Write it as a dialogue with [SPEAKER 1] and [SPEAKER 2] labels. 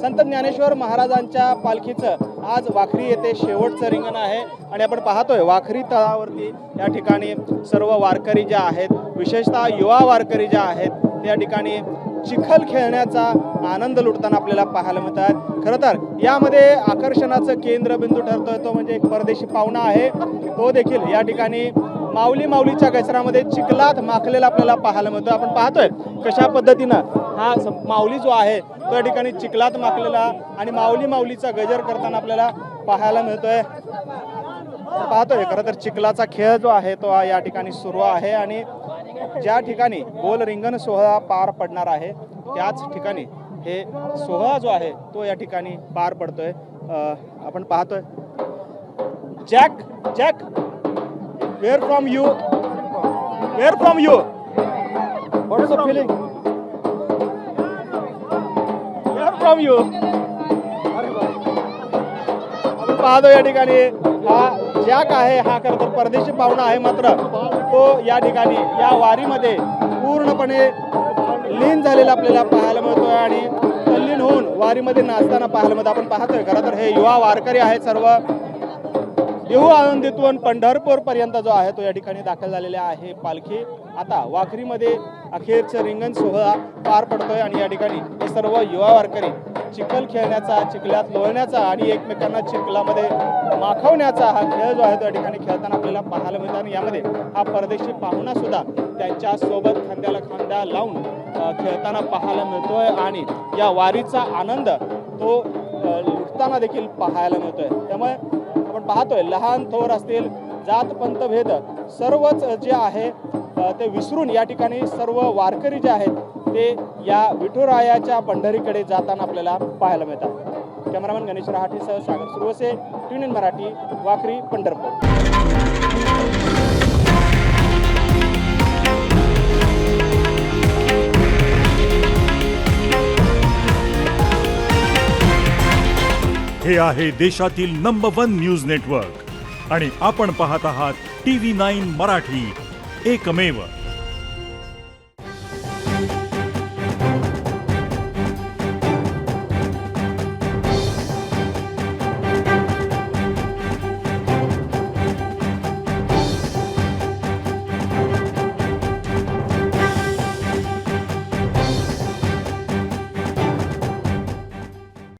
[SPEAKER 1] संत ज्ञानेश्वर महाराजांच्या पालखीचं आज वाखरी येथे शेवटचं रिंगण आहे आणि आपण पाहतोय वाखरी तळावरती या ठिकाणी सर्व वारकरी जे आहेत, विशेषतः युवा वारकरी जे आहेत, त्या ठिकाणी चिखल खेळण्याचा आनंद लुटताना आपल्याला पाहायला मिळतात। खरं तर यामध्ये आकर्षणाचं केंद्रबिंदू ठरतोय तो म्हणजे एक परदेशी पाहुणा आहे, तो देखील या ठिकाणी माऊलीच्या गजरामध्ये चिखलात माखलेला आपल्याला पाहायला मिळतो। आपण पाहतोय कशा पद्धतीनं हा माऊली जो आहे तो या ठिकाणी चिखलात माखलेला आणि माऊलीचा गजर करताना आपल्याला पाहायला मिळतोय। पाहतोय खरं तर चिखलाचा खेळ जो आहे तो या ठिकाणी सुरू आहे आणि ज्या ठिकाणी गोल रिंगण सोहळा पार पडणार आहे त्याच ठिकाणी हे सोहळा जो आहे तो या ठिकाणी पार पडतोय। आपण पाहतोय jack Where from you? What is the feeling? Where from you? आपण पाहतो या ठिकाणी हा जॅक आहे, हा खरं तर परदेशी पाहुणा आहे, मात्र तो या ठिकाणी या वारीमध्ये पूर्णपणे लीन झालेला आपल्याला पाहायला मिळतोय आणि तल्लीन होऊन वारीमध्ये नाचताना पाहायला मिळतं। आपण पाहतोय खरं तर हे युवा वारकरी आहेत सर्व देहू आळंदीतून पंढरपूर पर्यंत जो आहे तो या ठिकाणी दाखल झालेले आहे। पालखी आता वाखरीमध्ये अखेरचं रिंगण सोहळा पार पडतोय आणि या ठिकाणी हे सर्व युवा वारकरी चिखल खेळण्याचा, चिखलात लोळण्याचा आणि एकमेकांना चिखलामध्ये माखवण्याचा हा खेळ जो आहे तो या ठिकाणी खेळताना आपल्याला पाहायला मिळतो आणि यामध्ये हा परदेशी पाहुणा सुद्धा त्यांच्या सोबत खांद्याला खांदा लावून खेळताना पाहायला मिळतोय आणि या वारीचा आनंद तो लुटताना देखील पाहायला मिळतोय। त्यामुळे आपण पाहतोय लहान थोर असतील, जात पंथ भेद सर्वच जे आहे ते विसरून या ठिकाणी सर्व वारकरी जे आहेत ते या विठुरायाच्या पंढरीकडे जाताना आपल्याला पाहायला मिळतात। कॅमेरामॅन गणेश रहाटेसह सागर सुरवसे, ट्यून इन मराठी, वाखरी, पंढरपूर।
[SPEAKER 2] हे आहे देशातील नंबर 1 न्यूज नेटवर्क आणि आपण पाहत आहात TV9 मराठी, एकमेव।